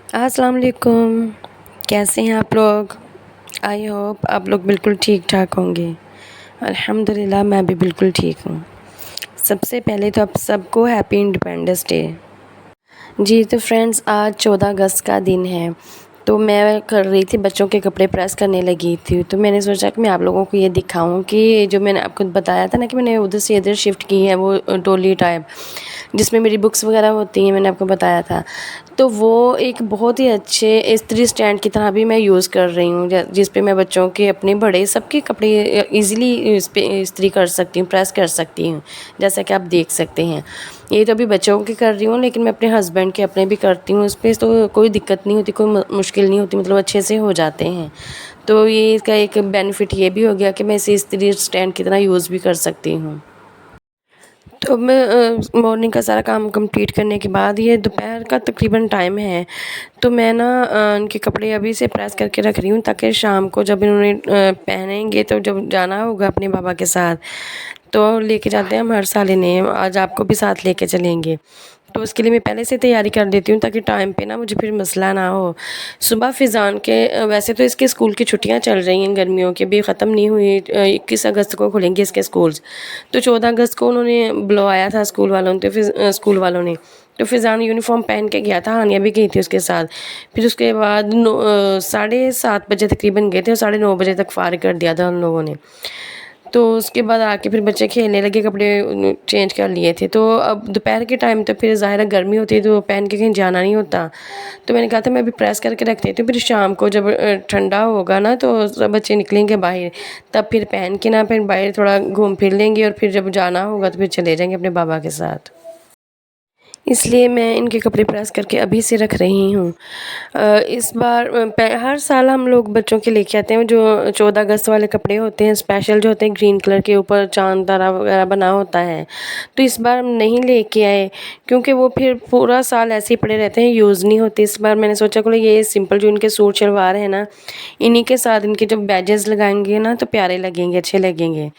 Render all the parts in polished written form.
अस्सलाम वालेकुम। कैसे हैं आप लोग? आई होप आप लोग बिल्कुल ठीक ठाक होंगे। अल्हम्दुलिल्लाह मैं भी बिल्कुल ठीक हूँ। सबसे पहले तो आप सबको हैप्पी इंडिपेंडेंस डे। जी तो फ्रेंड्स, आज 14 अगस्त का दिन है। तो मैं कर रही थी, बच्चों के कपड़े प्रेस करने लगी थी। तो मैंने सोचा कि मैं आप लोगों को ये दिखाऊं कि जो मैंने आपको बताया था ना कि मैंने उधर से इधर शिफ्ट की है, वो ट्रॉली टाइप जिसमें मेरी बुक्स वगैरह होती हैं, मैंने आपको बताया था। तो वो एक बहुत ही अच्छे इस्त्री स्टैंड की तरह भी मैं यूज़ कर रही हूँ, जिस पे मैं बच्चों के, अपने, बड़े, सबके कपड़े इजीली इस पे इस्त्री कर सकती हूँ, प्रेस कर सकती हूँ, जैसा कि आप देख सकते हैं। ये तो अभी बच्चों के कर रही हूँ, लेकिन मैं अपने हस्बैंड के अपने भी करती हूँ। उस पर तो कोई दिक्कत नहीं होती, कोई मुश्किल नहीं होती, मतलब अच्छे से हो जाते हैं। तो ये इसका एक बेनिफिट ये भी हो गया कि मैं इसे इस्त्री स्टैंड की तरह यूज़ भी कर सकती हूँ। तो मैं मॉर्निंग का सारा काम कंप्लीट करने के बाद ये दोपहर का तकरीबन टाइम है। तो मैं ना इनके कपड़े अभी से प्रेस करके रख रही हूँ, ताकि शाम को जब इन्होंने पहनेंगे, तो जब जाना होगा अपने पापा के साथ, तो लेके जाते हैं हम हर साल इन्हें, आज आपको भी साथ लेके चलेंगे। तो उसके लिए मैं पहले से तैयारी कर देती हूँ, ताकि टाइम पे ना मुझे फिर मसला ना हो। सुबह फ़िज़ान के वैसे तो इसके स्कूल की छुट्टियाँ चल रही हैं, गर्मियों की अभी ख़त्म नहीं हुई। 21 अगस्त को खुलेंगे इसके स्कूल्स। तो 14 अगस्त को उन्होंने बुलवाया था स्कूल वालों ने, तो फिर स्कूल वालों ने, तो फ़िज़ान यूनिफ़ॉर्म पहन के गया था, हानिया भी गई थी उसके साथ। फिर उसके बाद 7:30 बजे तकरीबन गए थे, और 9:30 बजे तक फ़ारिग कर दिया था उन लोगों ने। तो उसके बाद आके फिर बच्चे खेलने लगे, कपड़े चेंज कर लिए थे। तो अब दोपहर के टाइम तो फिर ज़ाहिर है गर्मी होती है, तो पहन के कहीं जाना नहीं होता। तो मैंने कहा था मैं अभी प्रेस करके रख देती हूँ, फिर शाम को जब ठंडा होगा ना, तो सब बच्चे निकलेंगे बाहर, तब फिर पहन के ना फिर बाहर थोड़ा घूम फिर लेंगे, और फिर जब जाना होगा तो फिर चले जाएंगे अपने बाबा के साथ। इसलिए मैं इनके कपड़े प्रेस करके अभी से रख रही हूँ। इस बार हर साल हम लोग बच्चों के लेके आते हैं जो 14 अगस्त वाले कपड़े होते हैं, स्पेशल जो होते हैं ग्रीन कलर के, ऊपर चाँद तारा वगैरह बना होता है। तो इस बार हम नहीं लेके आए, क्योंकि वो फिर पूरा साल ऐसे ही पड़े रहते हैं, यूज़ नहीं होते। इस बार मैंने सोचा चलो ये सिंपल जो इनके सूट शलवार है ना, इन्हीं के साथ इनके जब बैजेस लगाएंगे ना, तो प्यारे लगेंगे, अच्छे लगेंगे।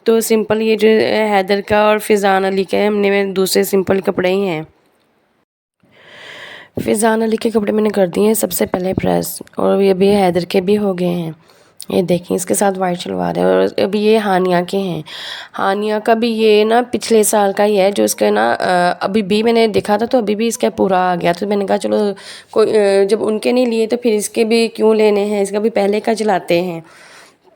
तो सिंपल ये जो हैदर का और फ़िज़ान अली का है, हमने में दूसरे सिंपल कपड़े ही हैं। फ़िज़ान अली के कपड़े मैंने कर दिए हैं सबसे पहले प्रेस, और ये भी हैदर के भी हो गए हैं। ये देखिए, इसके साथ वाइट शलवार है। और अभी ये हानिया के हैं। हानिया का भी ये ना पिछले साल का ही है, जो इसका ना अभी भी मैंने देखा था, तो अभी भी इसका पूरा आ गया। तो मैंने कहा चलो कोई जब उनके नहीं लिए तो फिर इसके भी क्यों लेने हैं, इसका भी पहले का चलाते हैं।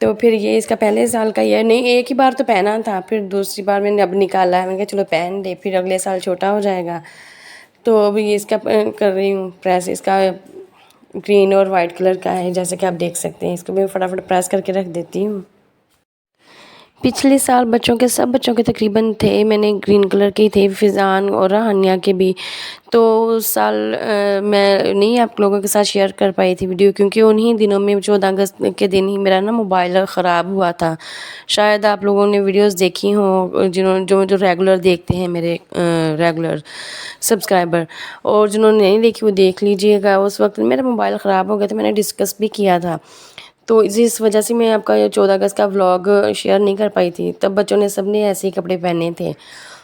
तो फिर ये इसका पहले साल का ही है। नहीं, एक ही बार तो पहना था, फिर दूसरी बार मैंने अब निकाला है। मैंने कहा चलो पहन ले, फिर अगले साल छोटा हो जाएगा। तो अभी ये इसका कर रही हूँ प्रेस। इसका ग्रीन और वाइट कलर का है, जैसे कि आप देख सकते हैं। इसको मैं फटाफट प्रेस करके रख देती हूँ। पिछले साल बच्चों के, सब बच्चों के तकरीबन थे, मैंने ग्रीन कलर के ही थे, फ़िज़ान और हानिया के भी। तो उस साल मैं नहीं आप लोगों के साथ शेयर कर पाई थी वीडियो, क्योंकि उन्हीं दिनों में 14 अगस्त के दिन ही मेरा ना मोबाइल ख़राब हुआ था। शायद आप लोगों ने वीडियोस देखी हों, जिन्होंने जो जो रेगुलर देखते हैं, मेरे रेगुलर सब्सक्राइबर, और जिन्होंने नहीं देखी वो देख लीजिएगा। उस वक्त मेरा मोबाइल ख़राब हो गया था, मैंने डिस्कस भी किया था। तो इस वजह से मैं आपका ये 14 अगस्त का व्लॉग शेयर नहीं कर पाई थी। तब बच्चों ने, सब ने ऐसे ही कपड़े पहने थे।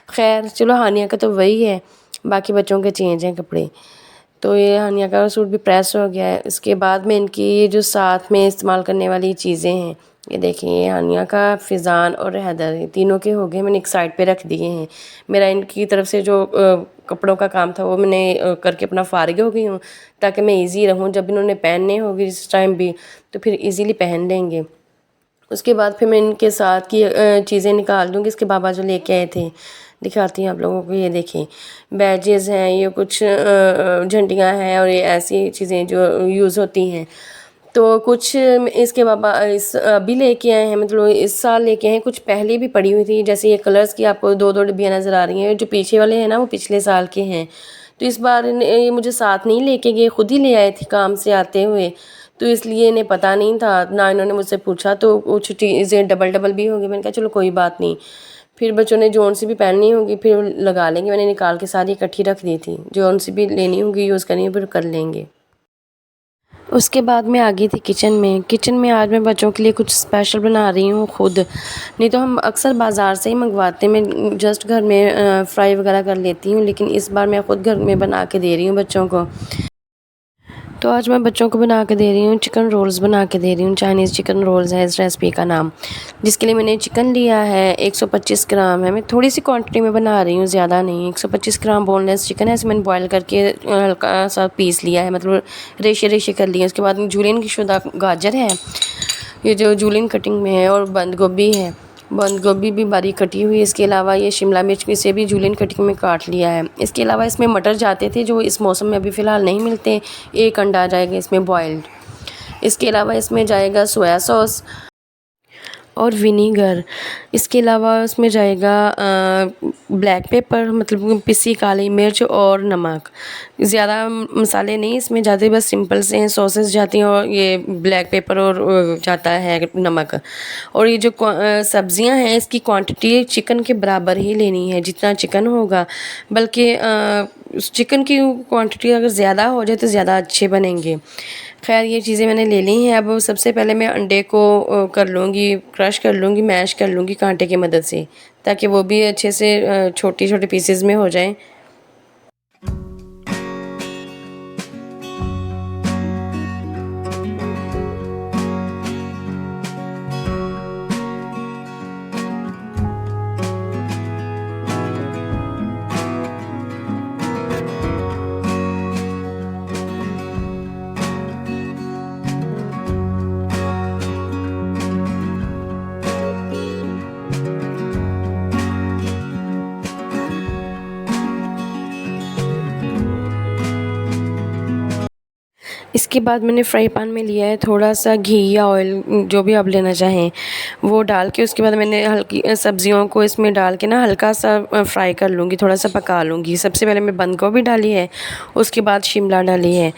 खैर चलो, हानिया का तो वही है, बाकी बच्चों के चेंज हैं कपड़े। तो ये हानिया का सूट भी प्रेस हो गया है। इसके बाद में इनकी ये जो साथ में इस्तेमाल करने वाली चीज़ें हैं, ये देखिए, ये हानिया का, फ़िज़ान और हैदर, ये तीनों के हो गए, मैंने एक साइड पे रख दिए हैं। मेरा इनकी तरफ से जो कपड़ों का काम था वो मैंने करके अपना फ़ारिग हो गई हूँ, ताकि मैं ईज़ी रहूँ, जब इन्होंने पहनने होगी इस टाइम भी, तो फिर ईज़िली पहन लेंगे। उसके बाद फिर मैं इनके साथ की चीज़ें निकाल दूँगी, इसके बाबा जो लेके आए थे। दिखाती हूँ आप लोगों को, ये देखिए बैजेस हैं, ये कुछ झंडियाँ हैं, और ये ऐसी चीज़ें जो यूज़ होती हैं। तो कुछ इसके बाबा इस अभी लेके आए हैं, मतलब इस साल लेके आए हैं। कुछ पहले भी पड़ी हुई थी, जैसे ये कलर्स की आपको 2-2 डिब्बियाँ नज़र आ रही हैं। जो पीछे वाले हैं ना, वो पिछले साल के हैं। तो इस बार ये मुझे साथ नहीं लेके गए, खुद ही ले आए थे काम से आते हुए। तो इसलिए इन्हें पता नहीं था ना, इन्होंने मुझसे पूछा, तो कुछ चीज़ें डबल डबल भी होगी। मैंने कहा चलो कोई बात नहीं, फिर बच्चों ने जौन सी भी पहननी होगी फिर लगा लेंगे। मैंने निकाल के सारी इकट्ठी रख दी थी, जौन सी भी लेनी होगी, यूज़ करनी होगी, फिर कर लेंगे। उसके बाद मैं आ गई थी किचन में। किचन में आज मैं बच्चों के लिए कुछ स्पेशल बना रही हूँ खुद। नहीं तो हम अक्सर बाज़ार से ही मंगवाते हैं, मैं जस्ट घर में फ्राई वगैरह कर लेती हूँ, लेकिन इस बार मैं ख़ुद घर में बना के दे रही हूँ बच्चों को। तो आज मैं बच्चों को बना के दे रही हूँ, चिकन रोल्स बना के दे रही हूँ। चाइनीज़ चिकन रोल्स है इस रेसिपी का नाम। जिसके लिए मैंने चिकन लिया है 125 ग्राम है। मैं थोड़ी सी क्वांटिटी में बना रही हूँ, ज़्यादा नहीं। 125 ग्राम बोनलेस चिकन है, इसे मैंने बॉयल करके हल्का सा पीस लिया है, मतलब रेशे रेशे कर लिए। उसके बाद जूलियन की शुदा गाजर है, ये जो जूलियन कटिंग में है, और बंद गोभी है। बंद गोभी भी बारीक कटी हुई है। इसके अलावा ये शिमला मिर्च भी से भी जूलियन कटिंग में काट लिया है। इसके अलावा इसमें मटर जाते थे जो इस मौसम में अभी फ़िलहाल नहीं मिलते। एक अंडा जाएगा इसमें बॉयल्ड। इसके अलावा इसमें जाएगा सोया सॉस और विनीगर। इसके अलावा उसमें जाएगा ब्लैक पेपर, मतलब पिसी काली मिर्च, और नमक। ज़्यादा मसाले नहीं इसमें जाते, बस सिंपल से हैं। सॉसेस जाती हैं और ये ब्लैक पेपर और जाता है नमक। और ये जो सब्ज़ियां हैं इसकी क्वांटिटी चिकन के बराबर ही लेनी है जितना चिकन होगा, बल्कि चिकन की क्वांटिटी अगर ज़्यादा हो जाए तो ज़्यादा अच्छे बनेंगे। खैर ये चीज़ें मैंने ले ली हैं। अब सबसे पहले मैं अंडे को कर लूँगी, क्रश कर लूँगी, मैश कर लूँगी कांटे की मदद से, ताकि वो भी अच्छे से छोटे छोटे पीसेस में हो जाएं। इसके बाद मैंने फ्राई पैन में लिया है थोड़ा सा घी या ऑयल, जो भी आप लेना चाहें वो डाल के। उसके बाद मैंने हल्की सब्जियों को इसमें डाल के ना हल्का सा फ्राई कर लूँगी, थोड़ा सा पका लूँगी। सबसे पहले मैं बंद गोभी डाली है, उसके बाद शिमला डाली है,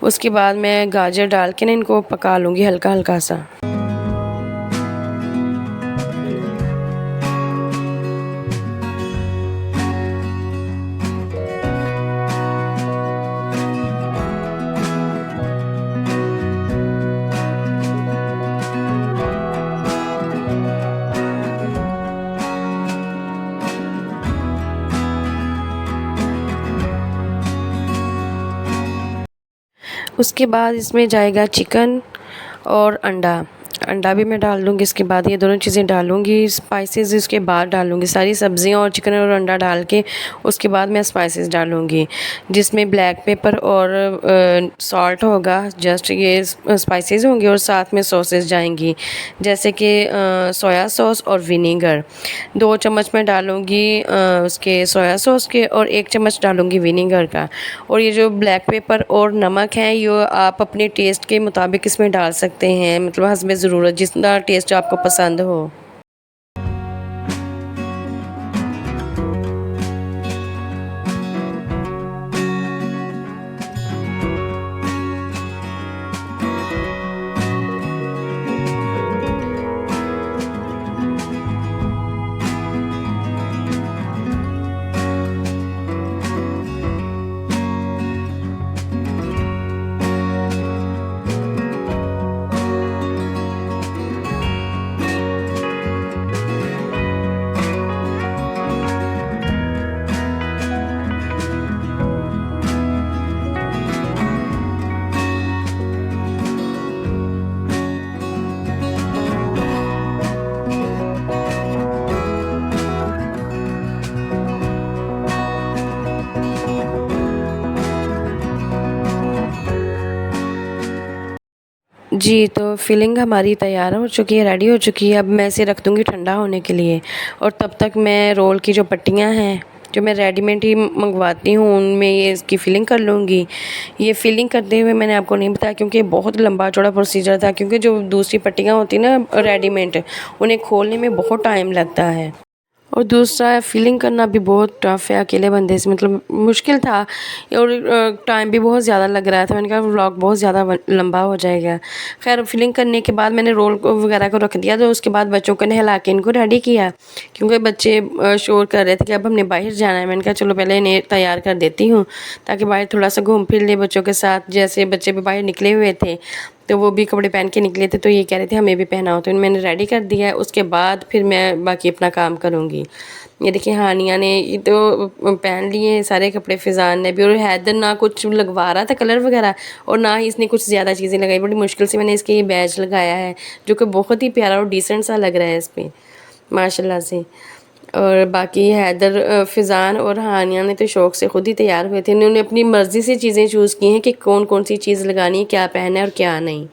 उसके बाद मैं गाजर डाल के ना इनको पका लूँगी हल्का हल्का सा। उसके बाद इसमें जाएगा चिकन और अंडा। अंडा भी मैं डाल दूँगी। इसके बाद ये दोनों चीज़ें डालूँगी। स्पाइसेस इसके बाद डालूँगी, सारी सब्जियां और चिकन और अंडा डाल के उसके बाद मैं स्पाइसेस डालूँगी, जिसमें ब्लैक पेपर और सॉल्ट होगा। जस्ट ये स्पाइसेस होंगे और साथ में सॉसेस जाएंगी, जैसे कि सोया सॉस और विनीगर। 2 चम्मच मैं डालूँगी उसके सोया सॉस के, और 1 चम्मच डालूँगी विनीगर का। और ये जो ब्लैक पेपर और नमक है ये आप अपने टेस्ट के मुताबिक इसमें डाल सकते हैं, मतलब हस्बे ज़रूरत, जितना टेस्ट आपको पसंद हो। जी, तो फिलिंग हमारी तैयार हो चुकी है, रेडी हो चुकी है। अब मैं इसे रख दूँगी ठंडा होने के लिए, और तब तक मैं रोल की जो पट्टियाँ हैं जो मैं रेडीमेड ही मंगवाती हूँ उनमें ये इसकी फ़िलिंग कर लूँगी। ये फ़िलिंग करते हुए मैंने आपको नहीं बताया क्योंकि बहुत लंबा चौड़ा प्रोसीजर था, क्योंकि जो दूसरी पट्टियाँ होती हैं ना रेडीमेड, उन्हें खोलने में बहुत टाइम लगता है। और दूसरा फिलिंग करना भी बहुत टफ़ है अकेले बंदे से, मतलब मुश्किल था, और टाइम भी बहुत ज़्यादा लग रहा था। मैंने कहा व्लॉग बहुत ज़्यादा लंबा हो जाएगा। खैर फिलिंग करने के बाद मैंने रोल को वगैरह को रख दिया, तो उसके बाद बच्चों को नहला के इनको रेडी किया, क्योंकि बच्चे शोर कर रहे थे कि अब हमने बाहर जाना है। मैंने कहा चलो पहले इन्हें तैयार कर देती हूँ ताकि बाहर थोड़ा सा घूम फिर ले बच्चों के साथ। जैसे बच्चे भी बाहर निकले हुए थे तो वो भी कपड़े पहन के निकले थे, तो ये कह रहे थे हमें भी पहनाओ, तो मैंने रेडी कर दिया है। उसके बाद फिर मैं बाकी अपना काम करूँगी। ये देखिए हानिया ने ये तो पहन लिए सारे कपड़े, फ़िज़ान ने भी, और हैदर ना कुछ लगवा रहा था कलर वगैरह और ना ही इसने कुछ ज़्यादा चीज़ें लगाई। बड़ी मुश्किल से मैंने इसके ये बैज लगाया है जो कि बहुत ही प्यारा और डिसेंट सा लग रहा है इस पे माशाल्लाह से। और बाकी हैदर, फ़िज़ान और हानिया ने तो शौक़ से खुद ही तैयार हुए थे। इन्होंने अपनी मर्ज़ी से चीज़ें चूज़ की हैं कि कौन-कौन सी चीज़ लगानी है, क्या पहनना है और क्या नहीं।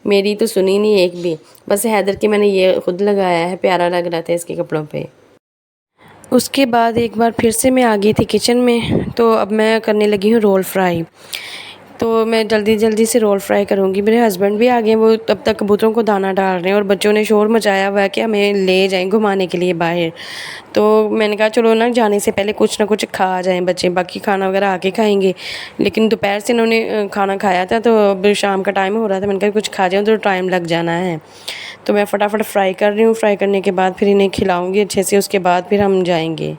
मेरी तो सुनी नहीं एक भी, बस हैदर की मैंने ये खुद लगाया है, प्यारा लग रहा था इसके कपड़ों पे। उसके बाद एक बार फिर से मैं आ गई थी किचन में, तो अब मैं करने लगी हूँ रोल फ्राई। तो मैं जल्दी-जल्दी से रोल फ्राई करूँगी। मेरे हस्बैंड भी आ गए, वो तब तक कबूतरों को दाना डाल रहे हैं और बच्चों ने शोर मचाया हुआ है कि हमें ले जाएँ घुमाने के लिए बाहर। तो मैंने कहा चलो ना जाने से पहले कुछ ना कुछ खा जाएँ बच्चे, बाकी खाना वगैरह आके खाएँगे। लेकिन दोपहर से इन्होंने खाना खाया था, तो अब शाम का टाइम हो रहा था। मैंने कहा कुछ खा जाओ तो टाइम लग जाना है। तो मैं फटाफट फ्राई कर रही हूँ, फ्राई करने के बाद फिर इन्हें खिलाऊँगी अच्छे से, उसके बाद फिर हम जाएँगे।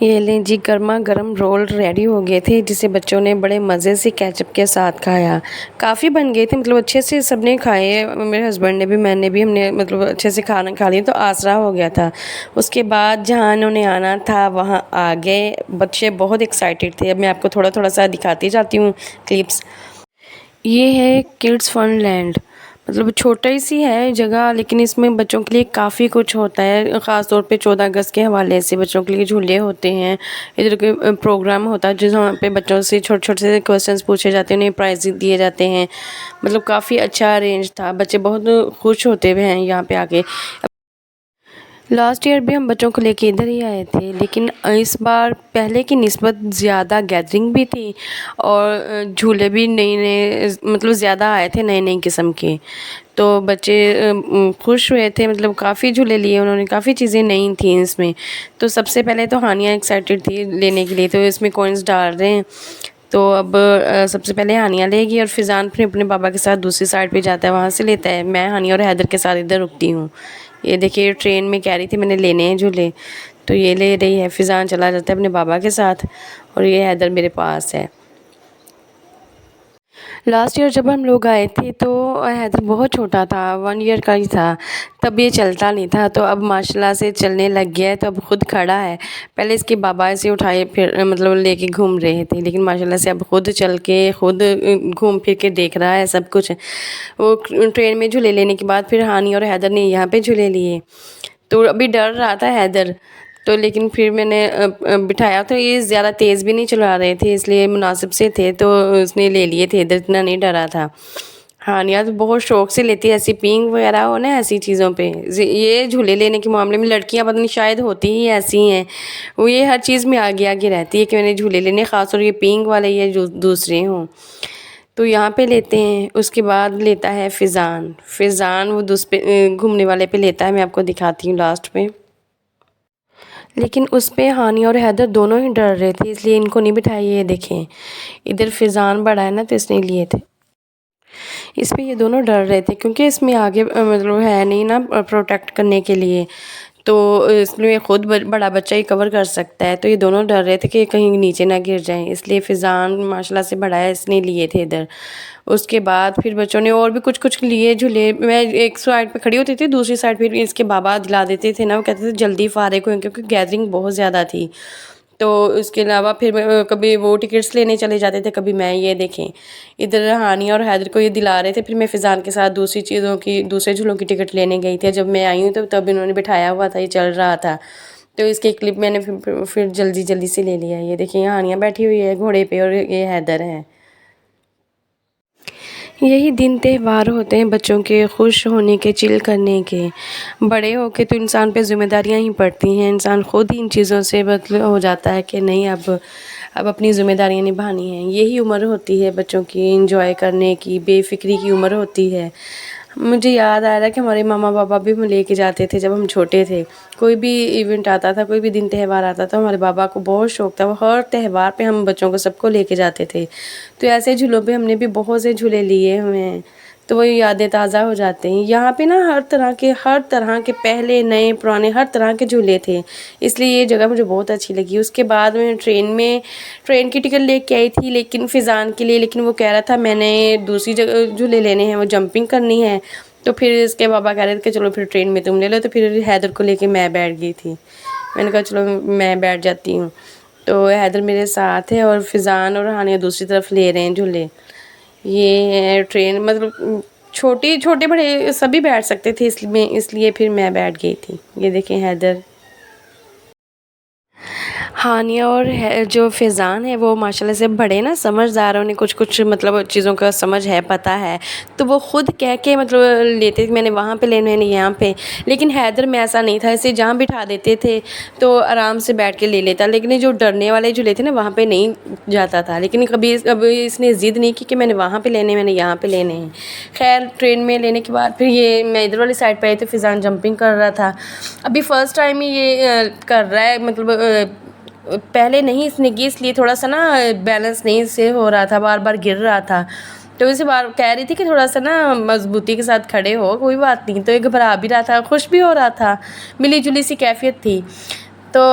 ये लें जी, गरमा-गरम रोल रेडी हो गए थे, जिसे बच्चों ने बड़े मज़े से केचप के साथ खाया। काफ़ी बन गए थे, मतलब अच्छे से सबने खाए, मेरे हस्बैंड ने भी, मैंने भी, हमने मतलब अच्छे से खाना खा लिया, तो आसरा हो गया था। उसके बाद जहाँ इन्होंने आना था वहाँ आ गए। बच्चे बहुत एक्साइटेड थे। अब मैं आपको थोड़ा-थोड़ा सा दिखाती जाती हूँ क्लिप्स। ये है किड्स फन लैंड, मतलब छोटा सी है जगह, लेकिन इसमें बच्चों के लिए काफ़ी कुछ होता है। ख़ास तौर पे 14 अगस्त के हवाले से बच्चों के लिए झूले होते हैं, इधर के प्रोग्राम होता है जहाँ पे बच्चों से छोटे-छोटे से क्वेश्चंस पूछे जाते हैं, उन्हें प्राइज़ दिए जाते हैं। मतलब काफ़ी अच्छा अरेंज था, बच्चे बहुत खुश होते हुए हैं यहाँ पे आके। लास्ट ईयर भी हम बच्चों को लेके इधर ही आए थे, लेकिन इस बार पहले की निस्बत ज़्यादा गैदरिंग भी थी और झूले भी नए-नए, मतलब ज़्यादा आए थे नए-नए किस्म के। तो बच्चे खुश हुए थे, मतलब काफ़ी झूले लिए उन्होंने, काफ़ी चीज़ें नई थी इसमें। तो सबसे पहले तो हानिया एक्साइटेड थी लेने के लिए, तो इसमें कॉइन्स डाल रहे हैं। तो अब सबसे पहले हानिया लेगी और फ़िज़ान फिर अपने पापा के साथ दूसरी साइड पे जाता है, वहाँ से लेता है। मैं हानिया और हैदर के साथ इधर रुकती हूँ। ये देखिए ट्रेन में कह रही थी मैंने लेने हैं झूले, तो ये ले रही है। फ़िज़ान चला जाता है अपने बाबा के साथ और ये हैदर मेरे पास है। लास्ट ईयर जब हम लोग आए थे तो हैदर बहुत छोटा था, 1 ईयर का ही था, तब ये चलता नहीं था, तो अब माशाल्लाह से चलने लग गया है, तो अब खुद खड़ा है। पहले इसके बाबा ऐसे उठाए फिर मतलब लेके घूम रहे थे, लेकिन माशाल्लाह से अब खुद चल के खुद घूम फिर के देख रहा है सब कुछ। वो ट्रेन में झूले लेने के बाद फिर हानि और हैदर ने यहाँ पे झूले लिए, तो अभी डर रहा था हैदर, तो लेकिन फिर मैंने बिठाया, तो ये ज़्यादा तेज़ भी नहीं चला रहे थे, इसलिए मुनासिब से थे, तो उसने ले लिए थे, इधर इतना नहीं डरा था। हानिया तो बहुत शौक से लेती है, ऐसी पींग वगैरह हो ना ऐसी चीज़ों पे। ये झूले लेने के मामले में लड़कियां पता नहीं शायद होती ही ऐसी हैं, वो ये हर चीज़ में आगे आगे रहती है कि मैंने झूले लेने, ख़ास और ये पींग वाले ये जो दूसरे हों, तो यहाँ पे लेते हैं। उसके बाद लेता है फ़िज़ान वो घूमने वाले पे लेता है, मैं आपको दिखाती हूँ लास्ट में। लेकिन उस पे हानि और हैदर दोनों ही डर रहे थे, इसलिए इनको नहीं बिठाया। ये देखें, इधर फ़िज़ान बड़ा है ना, तो इसने लिए थे। इस पे ये दोनों डर रहे थे क्योंकि इसमें आगे मतलब है नहीं ना प्रोटेक्ट करने के लिए, तो इसमें खुद बड़ा बच्चा ही कवर कर सकता है, तो ये दोनों डर रहे थे कि कहीं नीचे ना गिर जाएं, इसलिए फ़िज़ान माशाल्लाह से बड़ा है, इसने लिए थे इधर। उसके बाद फिर बच्चों ने और भी कुछ लिए झूले। मैं एक साइड पे खड़ी होती थी, दूसरी साइड फिर इसके बाबा दिला देते थे ना, वो कहते थे जल्दी फारिग हुए क्योंकि गैदरिंग बहुत ज़्यादा थी। तो इसके अलावा फिर कभी वो टिकट्स लेने चले जाते थे, कभी मैं। ये देखें, इधर हानिया और हैदर को ये दिला रहे थे, फिर मैं फ़िज़ान के साथ दूसरे झूलों की टिकट लेने गई थी। जब मैं आई हूँ तो तब इन्होंने बिठाया हुआ था, ये चल रहा था, तो इसके क्लिप मैंने फिर जल्दी से ले लिया। ये देखिए हानिया बैठी हुई है घोड़े पे और ये हैदर है। यही दिन त्योहार होते हैं बच्चों के खुश होने के, चिल करने के। बड़े होके तो इंसान पे ज़िम्मेदारियाँ ही पड़ती हैं, इंसान खुद ही इन चीज़ों से मतलब हो जाता है कि नहीं अब अपनी ज़िम्मेदारियाँ निभानी हैं। यही उम्र होती है बच्चों की एंजॉय करने की, बेफ़िक्री की उम्र होती है। मुझे याद आ रहा है कि हमारे मामा पापा भी हमें लेके जाते थे जब हम छोटे थे। कोई भी इवेंट आता था, कोई भी दिन त्योहार आता था, हमारे बाबा को बहुत शौक था, वो हर त्योहार पे हम बच्चों को सबको लेके जाते थे। तो ऐसे झूलों पे हमने भी बहुत से झूले लिए हुए हैं। तो वो यादें ताज़ा हो जाते हैं। यहाँ पे ना हर तरह के पहले नए पुराने हर तरह के झूले थे, इसलिए ये जगह मुझे बहुत अच्छी लगी। उसके बाद मैं ट्रेन की टिकट लेके आई थी लेकिन फ़िज़ान के लिए, लेकिन वो कह रहा था मैंने दूसरी जगह झूले लेने हैं, वो जंपिंग करनी है। तो फिर इसके पापा कह रहे थे कि चलो फिर ट्रेन में तुम ले लो, तो फिर हैदर को लेके मैं बैठ गई थी। मैंने कहा चलो मैं बैठ जाती हूँ। तो हैदर मेरे साथ है और फ़िज़ान और हानिया दूसरी तरफ ले रहे हैं झूले। ये है ट्रेन, मतलब छोटे बड़े सभी बैठ सकते थे, इसलिए फिर मैं बैठ गई थी। ये देखें हैदर, हानिया और जो फ़ैज़ान है वो माशाल्लाह से बड़े ना समझदार हैं, उन्हें कुछ मतलब चीज़ों का समझ है, पता है, तो वो ख़ुद कह के मतलब लेते थे मैंने वहाँ पे लेना है यहाँ पे। लेकिन हैदर में ऐसा नहीं था, इसे जहाँ बिठा देते थे तो आराम से बैठ के ले लेता। लेकिन ये जो डरने वाले झूले थे ना वहाँ पे नहीं जाता था। लेकिन कभी इसने ज़िद नहीं की कि मैंने वहाँ पे लेने, मैंने यहाँ पे लेने हैं। खैर ट्रेन में लेने के बाद फिर ये मैं इधर वाली साइड पे आई तो फ़िज़ान जंपिंग कर रहा था। अभी फ़र्स्ट टाइम ही ये कर रहा है, मतलब पहले नहीं इसने की, इसलिए थोड़ा सा ना बैलेंस नहीं से हो रहा था, बार बार गिर रहा था। तो इसे बार कह रही थी कि थोड़ा सा ना मजबूती के साथ खड़े हो, कोई बात नहीं। तो ये घबरा भी रहा था, खुश भी हो रहा था, मिली जुली सी कैफियत थी। तो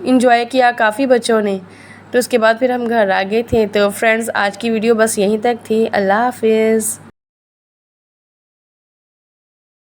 इंजॉय किया काफ़ी बच्चों ने। तो उसके बाद फिर हम घर आ गए थे। तो फ्रेंड्स आज की वीडियो बस यहीं तक थी। अल्लाह हाफिज़।